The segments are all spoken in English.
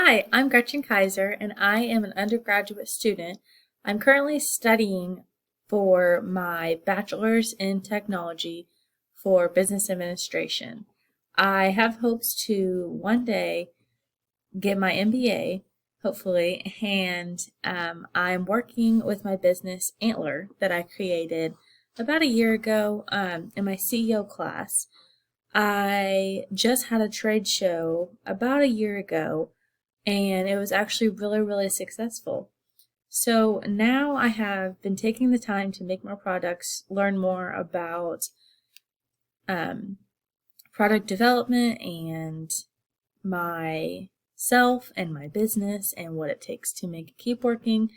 Hi, I'm Gretchen Kaiser, and I am an undergraduate student. I'm currently studying for my bachelor's in technology for business administration. I have hopes to one day get my MBA, hopefully, and I'm working with my business Antler that I created about a year ago in my CEO class. I just had a trade show about a year ago and it was actually really, really successful. So now I have been taking the time to make more products, learn more about um, product development and myself and my business and what it takes to make it keep working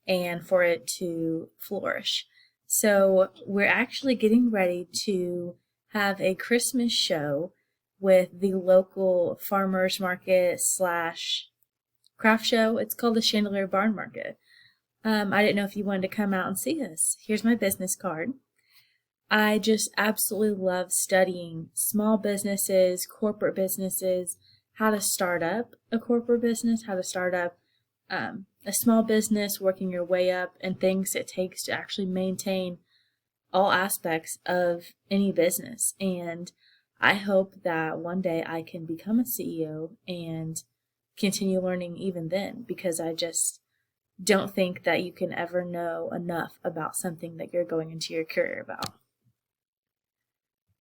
and for it to flourish. So we're actually getting ready to have a Christmas show with the local farmers market slash craft show. It's called the Chandelier Barn Market. I didn't know if you wanted to come out and see us. Here's my business card. I just absolutely love studying small businesses, corporate businesses, how to start up a corporate business, how to start up a small business, working your way up, and things it takes to actually maintain all aspects of any business. And I hope that one day I can become a CEO and continue learning even then, because I just don't think that you can ever know enough about something that you're going into your career about.